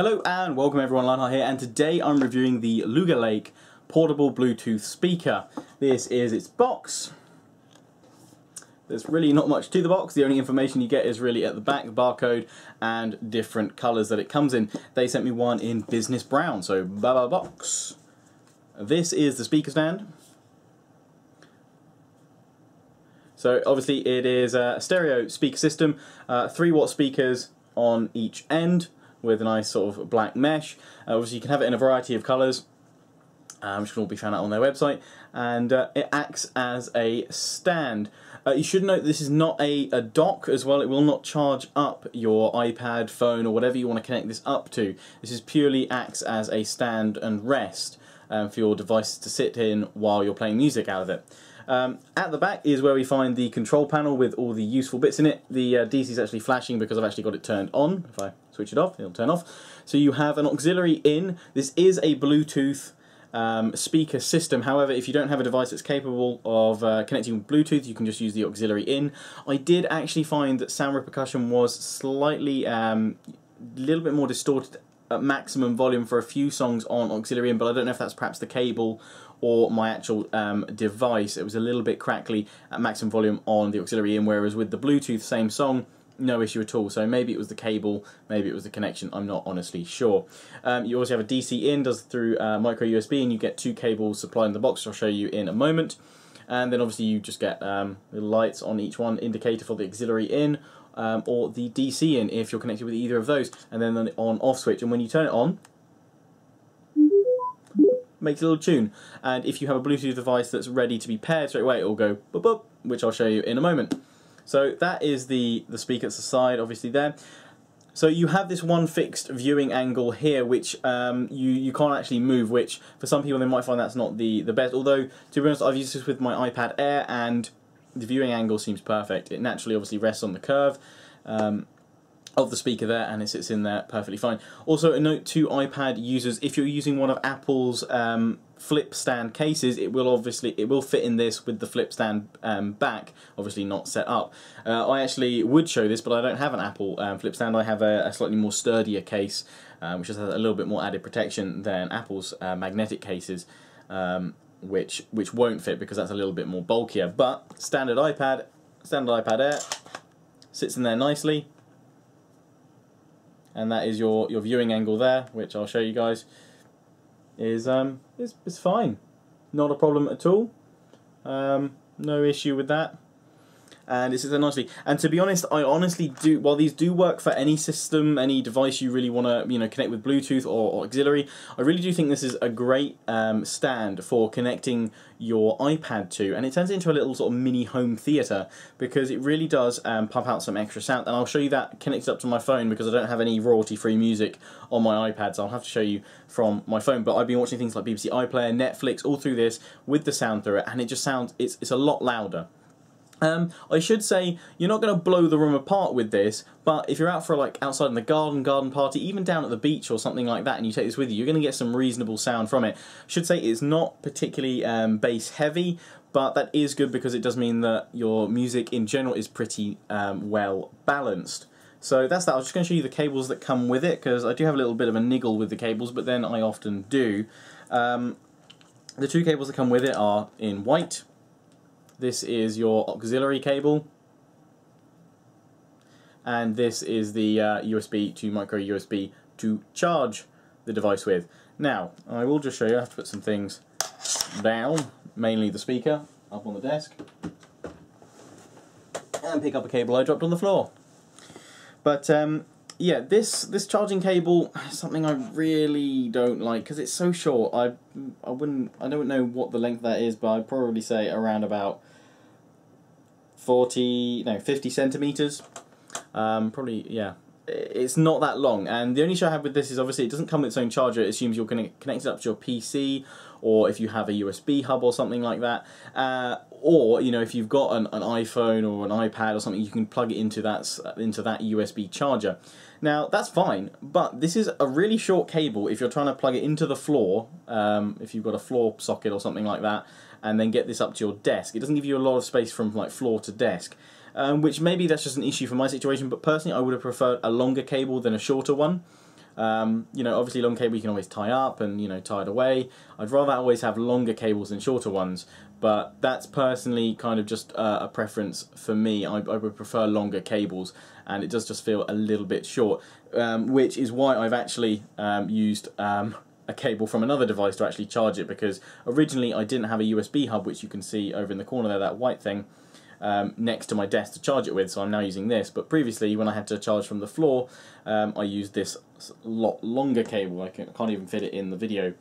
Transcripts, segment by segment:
Hello and welcome everyone, Lionheart here, and today I'm reviewing the LuguLake portable Bluetooth speaker. This is its box. There's really not much to the box. The only information you get is really at the back, barcode and different colours that it comes in. They sent me one in business brown, so bye-bye box. This is the speaker stand. So obviously it is a stereo speaker system, 3-watt speakers on each end, with a nice sort of black mesh. Obviously you can have it in a variety of colours, which can all be found out on their website, and it acts as a stand. You should note this is not a dock as well. It will not charge up your iPad, phone or whatever you want to connect this up to. This is purely acts as a stand and rest for your devices to sit in while you're playing music out of it. At the back is where we find the control panel with all the useful bits in it. The DC is actually flashing because I've actually got it turned on. If I switch it off, it'll turn off. So you have an auxiliary in. This is a Bluetooth speaker system. However, if you don't have a device that's capable of connecting with Bluetooth, you can just use the auxiliary in. I did actually find that sound repercussion was slightly a little bit more distorted at maximum volume for a few songs on auxiliary in, but I don't know if that's perhaps the cable or my actual device. It was a little bit crackly at maximum volume on the auxiliary in, whereas with the Bluetooth, same song, no issue at all. So maybe it was the cable, maybe it was the connection, I'm not honestly sure. You also have a DC in, does through micro USB, and you get 2 cables supplied in the box, which I'll show you in a moment. And then obviously you just get little lights on each one, indicator for the auxiliary in, or the DC in if you're connected with either of those, and then the on-off switch. And when you turn it on, makes a little tune, and if you have a Bluetooth device that's ready to be paired straight away, it will go boop boop, which I'll show you in a moment. So that is the speaker at the side, obviously there. So you have this one fixed viewing angle here, which you can't actually move, which for some people they might find that's not the best, although to be honest I've used this with my iPad Air and the viewing angle seems perfect. It naturally obviously rests on the curve of the speaker there, and it sits in there perfectly fine. Also a note to iPad users, if you're using one of Apple's flip stand cases, it will fit in this with the flip stand back, obviously not set up. I actually would show this, but I don't have an Apple flip stand. I have a slightly more sturdier case, which has a little bit more added protection than Apple's magnetic cases, which won't fit because that's a little bit more bulkier. But standard iPad Air sits in there nicely. And that is your viewing angle there, which I'll show you guys, is fine. Not a problem at all. No issue with that. And this is there nicely. And to be honest, I honestly do, while these do work for any system, any device you really want to connect with Bluetooth or auxiliary, I really do think this is a great stand for connecting your iPad to, and it turns into a little sort of mini home theatre because it really does pump out some extra sound. And I'll show you that connected up to my phone because I don't have any royalty-free music on my iPad, so I'll have to show you from my phone. But I've been watching things like BBC iPlayer, Netflix, all through this with the sound through it, and it just sounds, it's a lot louder. I should say you're not going to blow the room apart with this, but if you're out for like outside in the garden party, even down at the beach or something like that, and you take this with you, you're going to get some reasonable sound from it. I should say it's not particularly bass heavy, but that is good because it does mean that your music in general is pretty well balanced. So that's that. I was just going to show you the cables that come with it, because I do have a little bit of a niggle with the cables, but then I often do. The 2 cables that come with it are in white. This is your auxiliary cable, and this is the USB to micro USB to charge the device with. Now, I will just show you, I have to put some things down, mainly the speaker, up on the desk, and pick up a cable I dropped on the floor. But yeah, this charging cable is something I really don't like because it's so short. I don't know what the length that is, but I'd probably say around about 50 centimeters. Probably, yeah. It's not that long, and the only issue I have with this is obviously it doesn't come with its own charger. It assumes you're going to connect it up to your PC, or if you have a USB hub or something like that, or if you've got an iPhone or an iPad or something, you can plug it into that USB charger. Now that's fine, but this is a really short cable if you're trying to plug it into the floor, if you've got a floor socket or something like that, and then get this up to your desk. It doesn't give you a lot of space from like floor to desk. Which maybe that's just an issue for my situation, but personally I would have preferred a longer cable than a shorter one. You know, obviously long cable you can always tie up and, you know, tie it away. I'd rather always have longer cables than shorter ones, but that's personally kind of just a preference for me. I would prefer longer cables, and it does just feel a little bit short, which is why I've actually used a cable from another device to actually charge it, because originally I didn't have a USB hub, which you can see over in the corner there, that white thing, next to my desk to charge it with, so I'm now using this. But previously, when I had to charge from the floor, I used this lot longer cable. I can't even fit it in the video.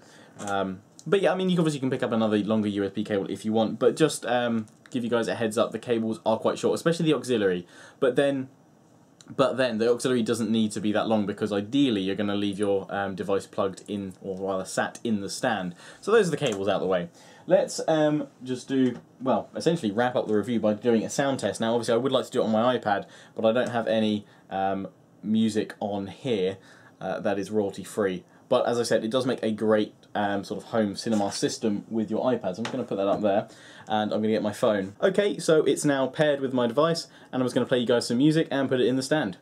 But yeah, I mean, you obviously can pick up another longer USB cable if you want, but just give you guys a heads up, the cables are quite short, especially the auxiliary. But then the auxiliary doesn't need to be that long, because ideally you're going to leave your device plugged in, or rather sat in the stand. So those are the cables out of the way. Let's just do, well, essentially wrap up the review by doing a sound test. Now obviously I would like to do it on my iPad, but I don't have any music on here that is royalty free. But as I said, it does make a great sort of home cinema system with your iPad. So I'm just going to put that up there, and I'm going to get my phone. Okay, so it's now paired with my device, and I'm just going to play you guys some music and put it in the stand.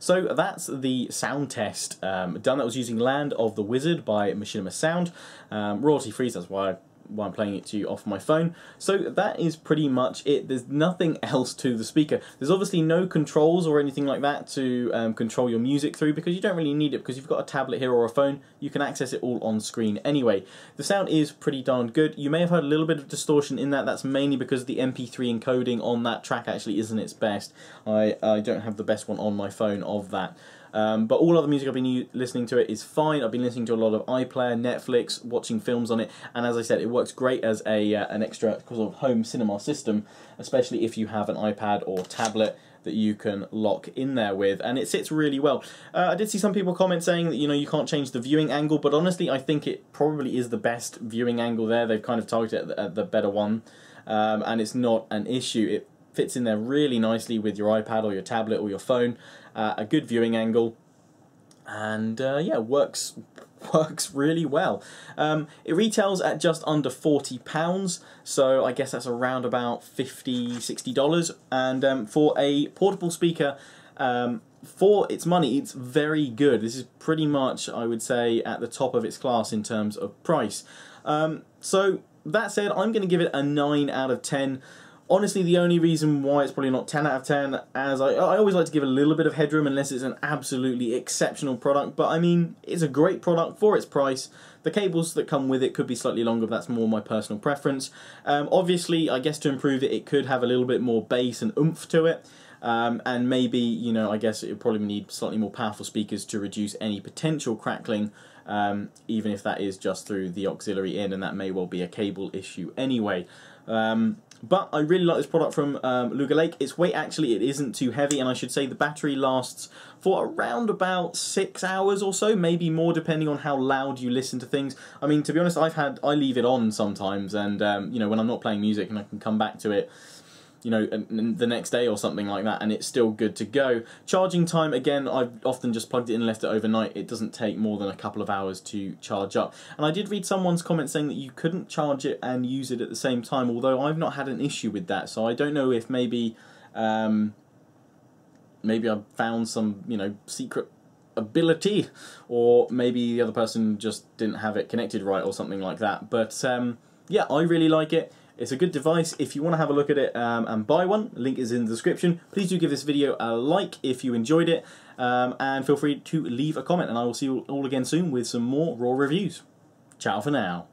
So that's the sound test done. That was using Land of the Wizard by Machinima Sound. Royalty free, that's why I'm playing it to you off my phone. So that is pretty much it. There's nothing else to the speaker. There's obviously no controls or anything like that to control your music through, because you don't really need it, because you've got a tablet here or a phone. You can access it all on screen anyway. The sound is pretty darn good. You may have heard a little bit of distortion in that. That's mainly because the MP3 encoding on that track actually isn't its best. I don't have the best one on my phone of that. But all other music I've been listening to it is fine. I've been listening to a lot of iPlayer, Netflix, watching films on it, and as I said, it works great as a an extra sort of home cinema system, especially if you have an iPad or tablet that you can lock in there with, and it sits really well. I did see some people comment saying that, you know, you can't change the viewing angle, but honestly I think it probably is the best viewing angle there. They've kind of targeted at the better one, and it's not an issue. It fits in there really nicely with your iPad or your tablet or your phone. A good viewing angle, and yeah, works really well. It retails at just under £40, so I guess that's around about $50–60, and for a portable speaker, for its money, it's very good. This is pretty much, I would say, at the top of its class in terms of price. So that said, I'm going to give it a 9 out of 10. Honestly, the only reason why it's probably not 10 out of 10, as I always like to give a little bit of headroom unless it's an absolutely exceptional product, but I mean, it's a great product for its price. The cables that come with it could be slightly longer, but that's more my personal preference. Obviously, I guess to improve it, it could have a little bit more bass and oomph to it. And maybe, you know, I guess it would probably need slightly more powerful speakers to reduce any potential crackling, even if that is just through the auxiliary in, and that may well be a cable issue anyway. But I really like this product from LuguLake. Its weight, actually, it isn't too heavy, and I should say the battery lasts for around about 6 hours or so, maybe more depending on how loud you listen to things. I mean, to be honest, I leave it on sometimes, and you know, when I'm not playing music and I can come back to it, you know, the next day or something like that, and it's still good to go. Charging time, again, I've often just plugged it in and left it overnight. It doesn't take more than a couple of hours to charge up. And I did read someone's comment saying that you couldn't charge it and use it at the same time, although I've not had an issue with that, so I don't know if maybe maybe I've found some, you know, secret ability, or maybe the other person just didn't have it connected right or something like that. But yeah, I really like it. It's a good device. If you want to have a look at it and buy one, link is in the description. Please do give this video a like if you enjoyed it, and feel free to leave a comment, and I will see you all again soon with some more raw reviews. Ciao for now.